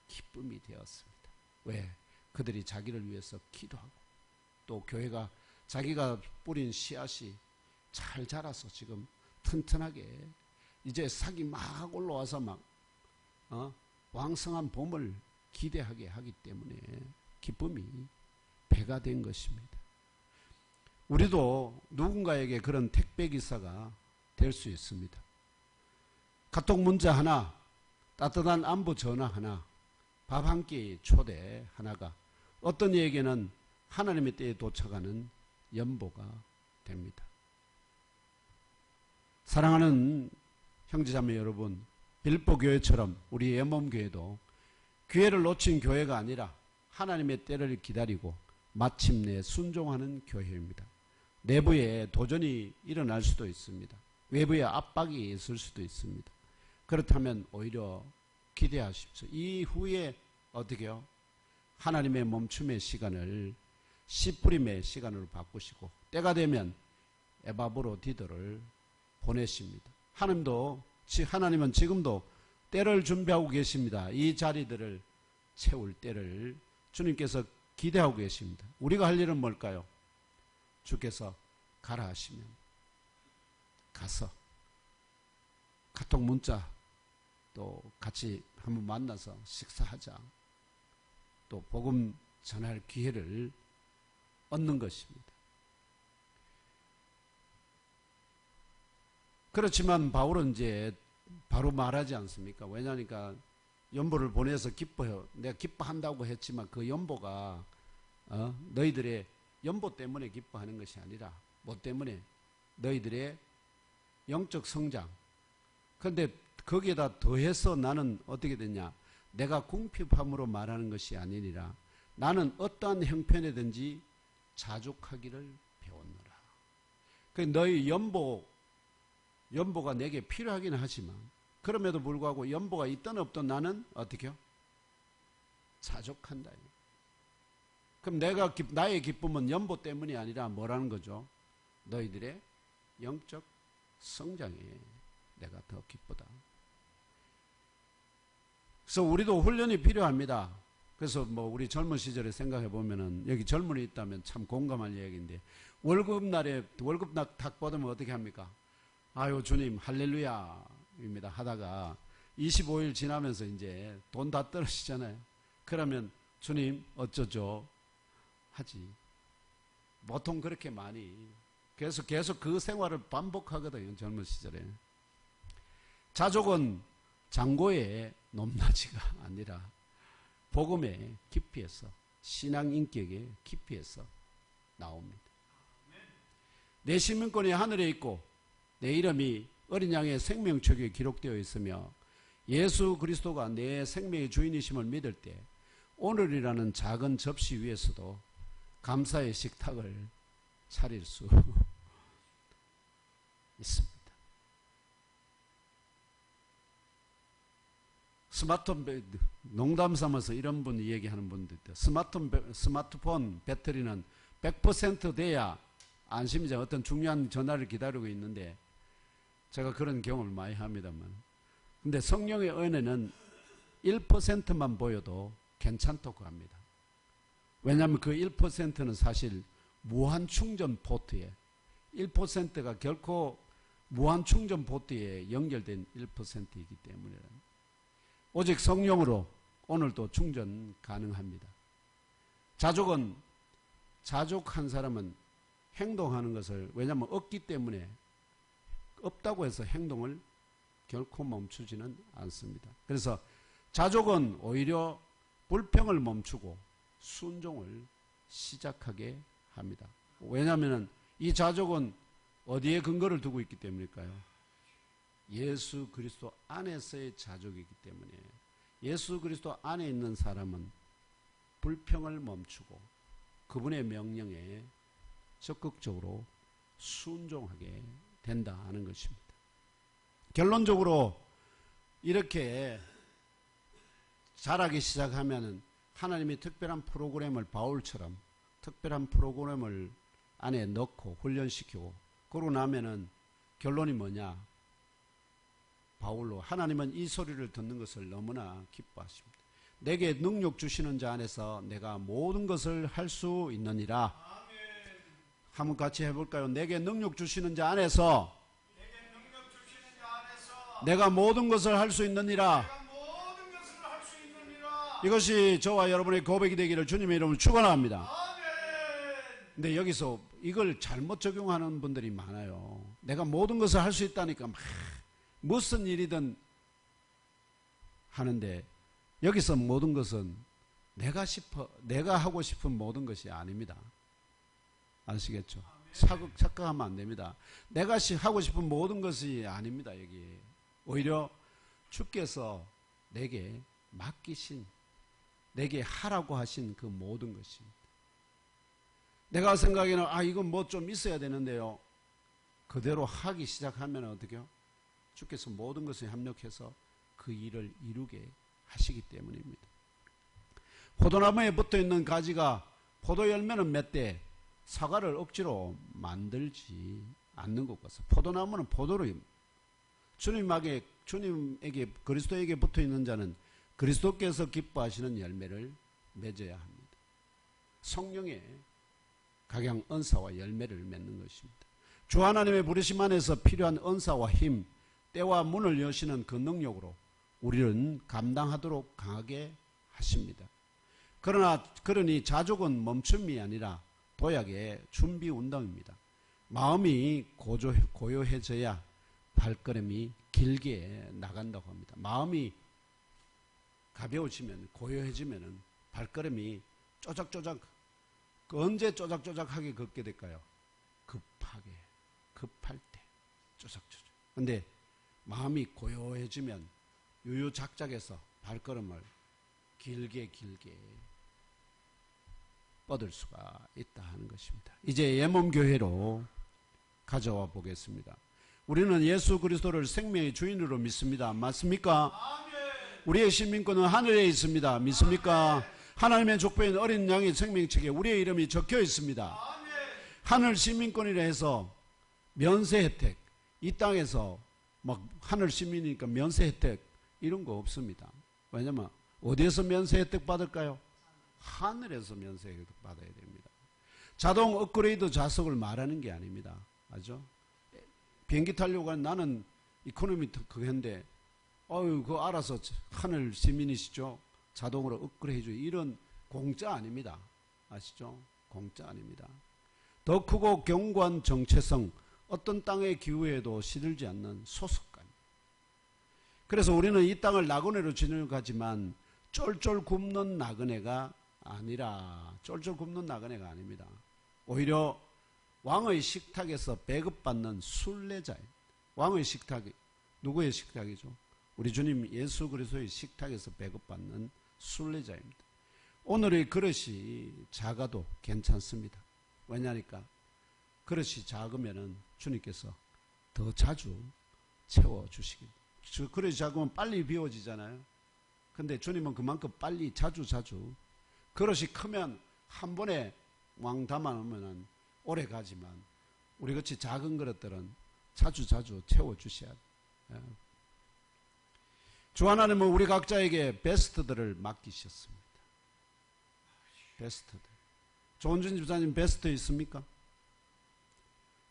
기쁨이 되었습니다. 왜? 그들이 자기를 위해서 기도하고 또 교회가 자기가 뿌린 씨앗이 잘 자라서 지금 튼튼하게 이제 싹이 막 올라와서 막 왕성한 봄을 기대하게 하기 때문에 기쁨이 배가 된 것입니다. 우리도 누군가에게 그런 택배기사가 될 수 있습니다. 카톡 문자 하나, 따뜻한 안부 전화 하나, 밥 한 끼 초대 하나가 어떤 이에게는 하나님의 때에 도착하는 연보가 됩니다. 사랑하는 형제자매 여러분, 빌립보 교회처럼 우리 예몸교회도 기회를 놓친 교회가 아니라 하나님의 때를 기다리고 마침내 순종하는 교회입니다. 내부에 도전이 일어날 수도 있습니다. 외부에 압박이 있을 수도 있습니다. 그렇다면 오히려 기대하십시오. 이후에 어떻게요? 하나님의 멈춤의 시간을 씨 뿌림의 시간으로 바꾸시고 때가 되면 에바브로디도를 보내십니다. 하나님은 지금도 때를 준비하고 계십니다. 이 자리들을 채울 때를 주님께서 기대하고 계십니다. 우리가 할 일은 뭘까요? 주께서 가라 하시면 가서 카톡 문자 또 같이 한번 만나서 식사하자. 또 복음 전할 기회를 얻는 것입니다. 그렇지만 바울은 이제 바로 말하지 않습니까? 왜냐하니까 연보를 보내서 기뻐요. 내가 기뻐한다고 했지만 그 연보가 너희들의 연보 때문에 기뻐하는 것이 아니라 뭐 때문에? 너희들의 영적 성장. 그런데 거기에다 더해서 나는 어떻게 됐냐? 내가 궁핍함으로 말하는 것이 아니니라 나는 어떠한 형편이든지 자족하기를 배웠노라. 그 너희 연보가 내게 필요하기는 하지만 그럼에도 불구하고 연보가 있든 없든 나는 어떻게요? 자족한다. 그럼 나의 기쁨은 연보 때문이 아니라 뭐라는 거죠? 너희들의 영적 성장에 내가 더 기쁘다. 그래서 우리도 훈련이 필요합니다. 그래서 우리 젊은 시절에 생각해 보면은 여기 젊은이 있다면 참 공감할 이야기인데 월급날에 월급 딱 받으면 어떻게 합니까? 아유 주님 할렐루야입니다 하다가 25일 지나면서 이제 돈 다 떨어지잖아요. 그러면 주님 어쩌죠 하지. 보통 그렇게 많이 그래서 계속 그 생활을 반복하거든요. 젊은 시절에. 자족은 장고의 높낮이가 아니라 복음의 깊이에서 신앙 인격의 깊이에서 나옵니다. 내 시민권이 하늘에 있고 내 이름이 어린 양의 생명책에 기록되어 있으며 예수 그리스도가 내 생명의 주인이심을 믿을 때 오늘이라는 작은 접시 위에서도 감사의 식탁을 차릴 수 있습니다. 농담 삼아서 이런 분 얘기하는 분도 있대요. 스마트폰 배터리는 100% 돼야 안심이자 어떤 중요한 전화를 기다리고 있는데 제가 그런 경험을 많이 합니다만 근데 성령의 은혜는 1%만 보여도 괜찮다고 합니다. 왜냐하면 그 1%는 사실 무한 충전 포트에 1%가 결코 무한 충전 포트에 연결된 1%이기 때문에 오직 성령으로 오늘도 충전 가능합니다. 자족한 사람은 행동하는 것을 왜냐하면 없기 때문에 없다고 해서 행동을 결코 멈추지는 않습니다. 그래서 자족은 오히려 불평을 멈추고 순종을 시작하게 합니다. 왜냐하면 이 자족은 어디에 근거를 두고 있기 때문일까요? 예수 그리스도 안에서의 자족이기 때문에 예수 그리스도 안에 있는 사람은 불평을 멈추고 그분의 명령에 적극적으로 순종하게 된다 하는 것입니다. 결론적으로 이렇게 자라기 시작하면 하나님이 특별한 프로그램을 바울처럼 특별한 프로그램을 안에 넣고 훈련시키고 그러고 나면은 결론이 뭐냐? 바울로 하나님은 이 소리를 듣는 것을 너무나 기뻐하십니다. 내게 능력 주시는 자 안에서 내가 모든 것을 할 수 있느니라. 한번 같이 해볼까요? 내게 능력 주시는 자 안에서 내가 모든 것을 할 수 있느니라. 이것이 저와 여러분의 고백이 되기를 주님의 이름으로 축원합니다. 근데 여기서 이걸 잘못 적용하는 분들이 많아요. 내가 모든 것을 할 수 있다니까 막 무슨 일이든 하는데, 여기서 모든 것은 내가 하고 싶은 모든 것이 아닙니다. 아시겠죠? 착각하면 안 됩니다. 내가 하고 싶은 모든 것이 아닙니다. 여기 오히려 주께서 내게 맡기신, 내게 하라고 하신 그 모든 것입니다. 내가 생각에는 이건 뭐 좀 있어야 되는데요, 그대로 하기 시작하면 어떻게요? 주께서 모든 것을 협력해서 그 일을 이루게 하시기 때문입니다. 포도나무에 붙어있는 가지가 포도 열매는 맺되 사과를 억지로 만들지 않는 것 같아요. 포도나무는 포도로, 주님에게 그리스도에게 붙어있는 자는 그리스도께서 기뻐하시는 열매를 맺어야 합니다. 성령의 각양 은사와 열매를 맺는 것입니다. 주 하나님의 부르심 안에서 필요한 은사와 힘, 때와 문을 여시는 그 능력으로 우리는 감당하도록 강하게 하십니다. 그러니 자족은 멈춤이 아니라 도약의 준비 운동입니다. 마음이 고요해져야 발걸음이 길게 나간다고 합니다. 마음이 가벼워지면, 고요해지면 발걸음이 쪼작쪼작, 언제 쪼작쪼작하게 걷게 될까요? 급할 때 쪼작쪼작. 근데 마음이 고요해지면 유유작작해서 발걸음을 길게 뻗을 수가 있다 하는 것입니다. 이제 예몬교회로 가져와 보겠습니다. 우리는 예수 그리스도를 생명의 주인으로 믿습니다. 맞습니까? 우리의 시민권은 하늘에 있습니다. 믿습니까? 하나님의 족보인 어린 양의 생명책에 우리의 이름이 적혀 있습니다. 하늘 시민권이라 해서 면세 혜택, 이 땅에서 막 하늘 시민이니까 면세 혜택 이런 거 없습니다. 왜냐면 어디에서 면세 혜택 받을까요? 하늘에서 면세 혜택 받아야 됩니다. 자동 업그레이드 좌석을 말하는 게 아닙니다. 맞죠? 비행기 타려고 하는, 나는 이코노미 그건데 그거 알아서 하늘 시민이시죠? 자동으로 업그레이드, 이런 공짜 아닙니다. 아시죠? 공짜 아닙니다. 더 크고 견고한 정체성, 어떤 땅의 기후에도 시들지 않는 소속감. 그래서 우리는 이 땅을 나그네로 지내가지만 쫄쫄 굶는 나그네가 아닙니다. 오히려 왕의 식탁에서 배급받는 순례자입니다. 왕의 식탁이 누구의 식탁이죠? 우리 주님 예수 그리스도의 식탁에서 배급받는 순례자입니다. 오늘의 그릇이 작아도 괜찮습니다. 왜냐니까 그릇이 작으면은 주님께서 더 자주 채워주시기. 그릇이 작으면 빨리 비워지잖아요. 근데 주님은 그만큼 빨리 자주 그릇이 크면 한 번에 왕 담아놓으면 오래 가지만 우리같이 작은 그릇들은 자주 채워주셔야 돼요. 주 하나님은 우리 각자에게 베스트들을 맡기셨습니다. 베스트들. 조은준 집사님 베스트 있습니까?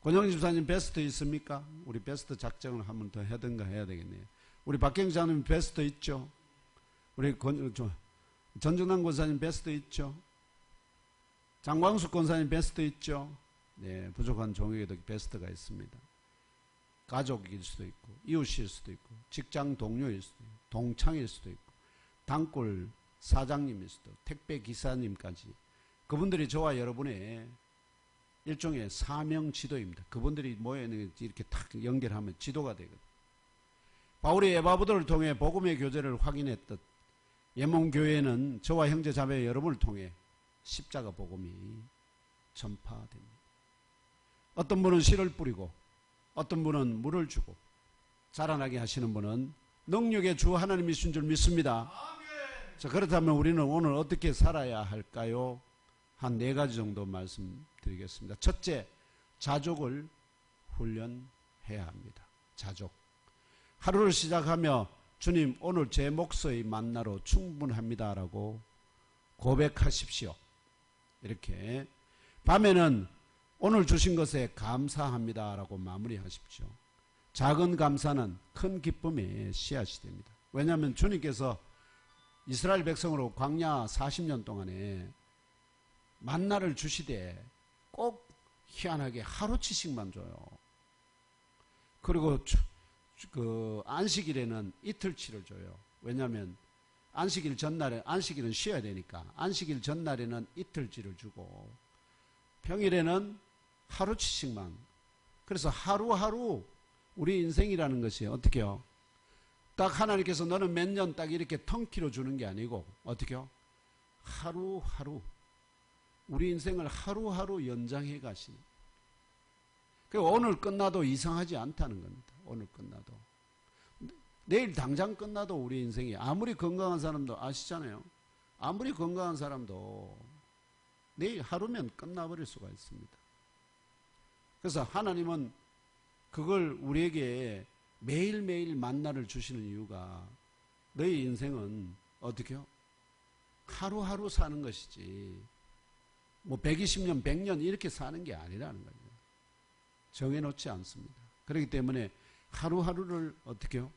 권영진 집사님 베스트 있습니까? 우리 베스트 작정을 한번 더 하든가 해야 되겠네요. 우리 박경지 장님 베스트 있죠? 우리 전정남 권사님 베스트 있죠? 장광숙 권사님 베스트 있죠? 네, 부족한 종에게도 베스트가 있습니다. 가족일 수도 있고, 이웃일 수도 있고, 직장 동료일 수도 있고, 동창일 수도 있고, 단골 사장님일 수도 있고, 택배 기사님까지. 그분들이 저와 여러분의 일종의 사명 지도입니다. 그분들이 모여있는 이렇게 탁 연결하면 지도가 되거든요. 바울이 에바브들을 통해 복음의 교제를 확인했듯 예몬교회는 저와 형제 자매 여러분을 통해 십자가 복음이 전파됩니다. 어떤 분은 씨를 뿌리고, 어떤 분은 물을 주고, 자라나게 하시는 분은 능력의 주 하나님이신 줄 믿습니다. 자, 그렇다면 우리는 오늘 어떻게 살아야 할까요? 한 4가지 정도 말씀드리겠습니다. 첫째, 자족을 훈련해야 합니다. 자족. 하루를 시작하며 주님 오늘 제 몫의 만나로 충분합니다라고 고백하십시오. 이렇게 밤에는 오늘 주신 것에 감사합니다라고 마무리하십시오. 작은 감사는 큰 기쁨의 씨앗이 됩니다. 왜냐하면 주님께서 이스라엘 백성으로 광야 40년 동안에 만나를 주시되 꼭 희한하게 하루치씩만 줘요. 그리고 그 안식일에는 이틀치를 줘요. 왜냐하면 안식일 전날에, 안식일은 쉬어야 되니까 안식일 전날에는 이틀치를 주고 평일에는 하루치씩만. 그래서 하루하루 우리 인생이라는 것이 어떻게요? 딱 하나님께서 너는 몇 년 딱 이렇게 텅키로 주는 게 아니고 어떻게요? 하루하루 우리 인생을 하루하루 연장해 가시는. 그리고 오늘 끝나도 이상하지 않다는 겁니다. 오늘 끝나도. 내일 당장 끝나도 우리 인생이 아무리 건강한 사람도 아시잖아요. 아무리 건강한 사람도 내일 하루면 끝나버릴 수가 있습니다. 그래서 하나님은 그걸 우리에게 매일매일 만나를 주시는 이유가 너희 인생은 어떻게요? 하루하루 사는 것이지 뭐 120년, 100년 이렇게 사는 게 아니라는 거죠. 정해놓지 않습니다. 그렇기 때문에 하루하루를 어떻게요?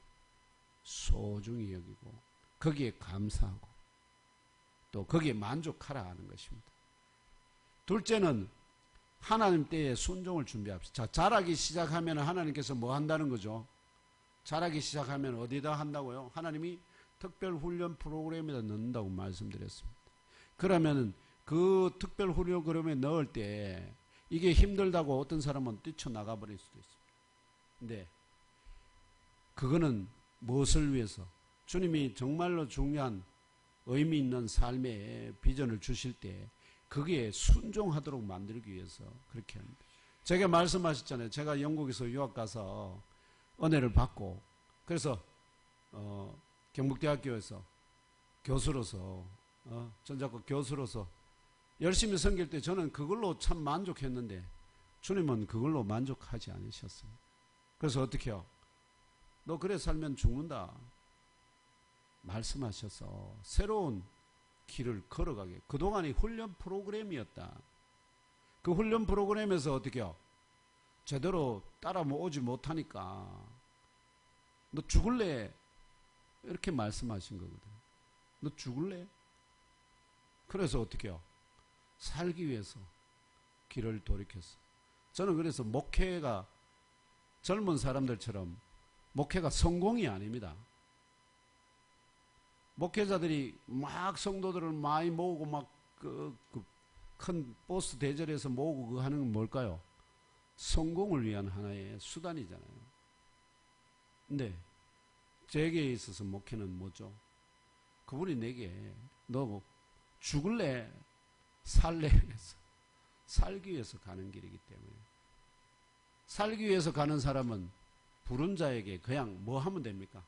소중히 여기고 거기에 감사하고 또 거기에 만족하라 하는 것입니다. 둘째는 하나님 때에 순종을 준비합시다. 자, 자라기 시작하면 하나님께서 뭐 한다는 거죠? 자라기 시작하면 어디다 한다고요? 하나님이 특별훈련 프로그램에다 넣는다고 말씀드렸습니다. 그러면 그 특별훈련 프로그램에 넣을 때 이게 힘들다고 어떤 사람은 뛰쳐나가 버릴 수도 있습니다. 근데 그거는 무엇을 위해서? 주님이 정말로 중요한 의미 있는 삶의 비전을 주실 때 거기에 순종하도록 만들기 위해서 그렇게 합니다. 제가 말씀하셨잖아요. 제가 영국에서 유학 가서 은혜를 받고 그래서 경북대학교에서 교수로서 전자과 교수로서 열심히 섬길 때 저는 그걸로 참 만족했는데 주님은 그걸로 만족하지 않으셨어요. 그래서 어떻게 해요? 너 그래 살면 죽는다 말씀하셔서 새로운 길을 걸어가게. 그동안이 훈련 프로그램이었다. 그 훈련 프로그램에서 어떻게 해요? 제대로 따라오지 못하니까 너 죽을래? 이렇게 말씀하신 거거든. 너 죽을래? 그래서 어떻게 해요? 살기 위해서 길을 돌이켰어. 저는 그래서 목회가 젊은 사람들처럼 목회가 성공이 아닙니다. 목회자들이 막 성도들을 많이 모으고 막 큰 버스 대절해서 모으고 그거 하는 건 뭘까요? 성공을 위한 하나의 수단이잖아요. 근데 제게 있어서 목회는 뭐죠? 그분이 내게 너 죽을래? 살래? 그래서 살기 위해서 가는 길이기 때문에 살기 위해서 가는 사람은 부른 자에게 그냥 뭐 하면 됩니까?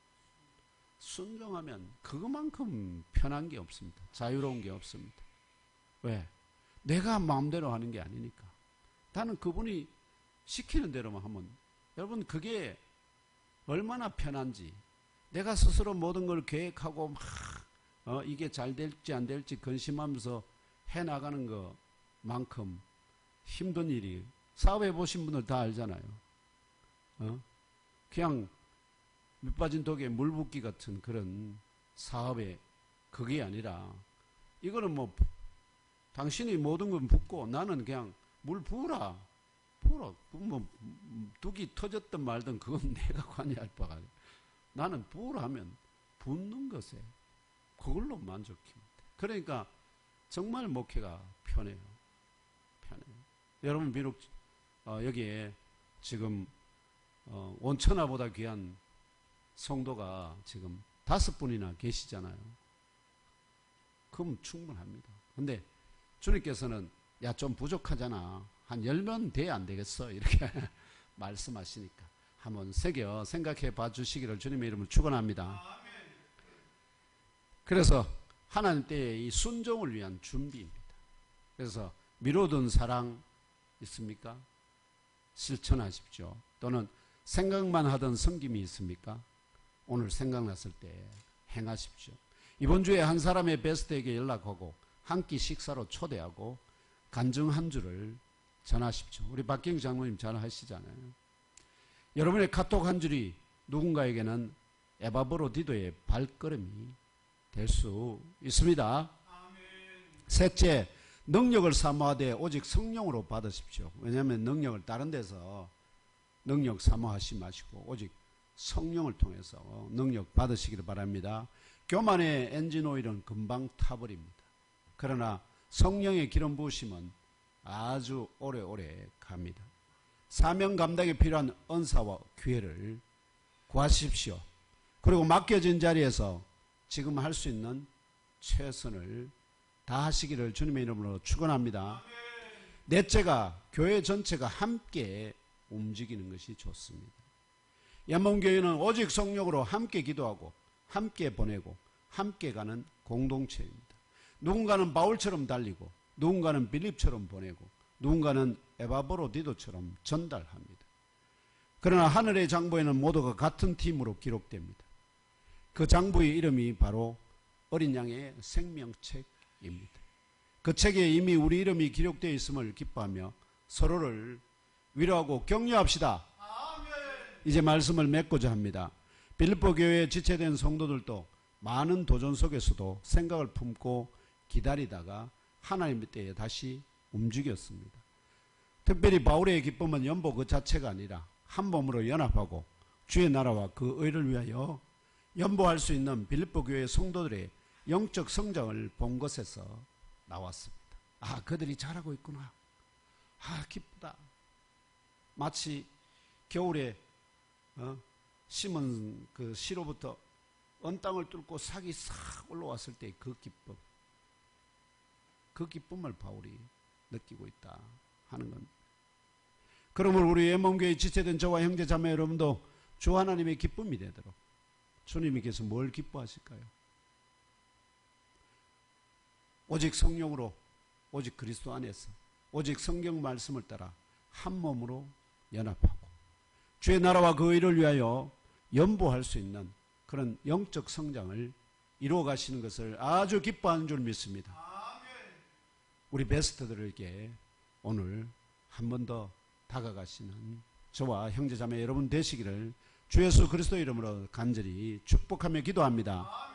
순종하면 그것만큼 편한 게 없습니다. 자유로운 게 없습니다. 왜? 내가 마음대로 하는 게 아니니까. 나는 그분이 시키는 대로만 하면 여러분 그게 얼마나 편한지 내가 스스로 모든 걸 계획하고 막 이게 잘 될지 안 될지 근심하면서 해나가는 것만큼 힘든 일이 사업해 보신 분들 다 알잖아요. 그냥 밑 빠진 독에 물 붓기 같은 그런 사업에 그게 아니라 이거는 뭐 당신이 모든 건 붓고 나는 그냥 물 부으라. 뭐 둑이 터졌든 말든 그건 내가 관여할 바가 아니야. 나는 부으라 하면 붓는 것에 그걸로 만족합니다. 그러니까 정말 목회가 편해요. 여러분 비록 여기에 지금 온천하보다 귀한 성도가 지금 5분이나 계시잖아요. 그럼 충분합니다. 근데 주님께서는 야 좀 부족하잖아. 한 10명 돼야 안 되겠어. 이렇게 말씀하시니까 한번 새겨 생각해 봐 주시기를 주님의 이름으로 축원합니다. 그래서 하나님 때의 이 순종을 위한 준비입니다. 그래서 미뤄둔 사랑 있습니까? 실천하십시오. 또는 생각만 하던 섬김이 있습니까? 오늘 생각났을 때 행하십시오. 이번 주에 한 사람의 베스트에게 연락하고 한 끼 식사로 초대하고 간증 한 주를 전하십시오. 우리 박경 장로님 전하시잖아요. 여러분의 카톡 한 줄이 누군가에게는 에바브로디도의 발걸음이 될 수 있습니다. 셋째, 능력을 사모하되 오직 성령으로 받으십시오. 왜냐하면 능력을 다른 데서 능력 사모하지 마시고 오직 성령을 통해서 능력 받으시기를 바랍니다. 교만의 엔진 오일은 금방 타버립니다. 그러나 성령의 기름 부으심은 아주 오래오래 갑니다. 사명 감당에 필요한 은사와 기회를 구하십시오. 그리고 맡겨진 자리에서 지금 할 수 있는 최선을 다하시기를 주님의 이름으로 축원합니다. 넷째가 교회 전체가 함께 움직이는 것이 좋습니다. 연몽교회는 오직 성령으로 함께 기도하고 함께 보내고 함께 가는 공동체입니다. 누군가는 바울처럼 달리고 누군가는 빌립처럼 보내고 누군가는 에바브로디도처럼 전달합니다. 그러나 하늘의 장부에는 모두가 같은 팀으로 기록됩니다. 그 장부의 이름이 바로 어린 양의 생명책입니다. 그 책에 이미 우리 이름이 기록되어 있음을 기뻐하며 서로를 위로하고 격려합시다. 이제 말씀을 맺고자 합니다. 빌립보 교회에 지체된 성도들도 많은 도전 속에서도 생각을 품고 기다리다가 하나님의 때에 다시 움직였습니다. 특별히 바울의 기쁨은 연보 그 자체가 아니라 한 몸으로 연합하고 주의 나라와 그 의를 위하여 연보할 수 있는 빌립보 교회 성도들의 영적 성장을 본 것에서 나왔습니다. 아, 그들이 잘하고 있구나. 아, 기쁘다. 마치 겨울에 심은 그 시로부터 언땅을 뚫고 싹이 싹 올라왔을 때 그 기쁨, 그 기쁨을 바울이 느끼고 있다 하는 겁니다. 그러면 우리 예몽교회 지체된 저와 형제 자매 여러분도 주 하나님의 기쁨이 되도록 주님께서 뭘 기뻐하실까요? 오직 성령으로, 오직 그리스도 안에서, 오직 성경 말씀을 따라 한 몸으로 연합하고 주의 나라와 그 의를 위하여 연보할 수 있는 그런 영적 성장을 이루어 가시는 것을 아주 기뻐하는 줄 믿습니다. 우리 베스트들에게 오늘 한 번 더 다가가시는 저와 형제자매 여러분 되시기를 주 예수 그리스도 이름으로 간절히 축복하며 기도합니다.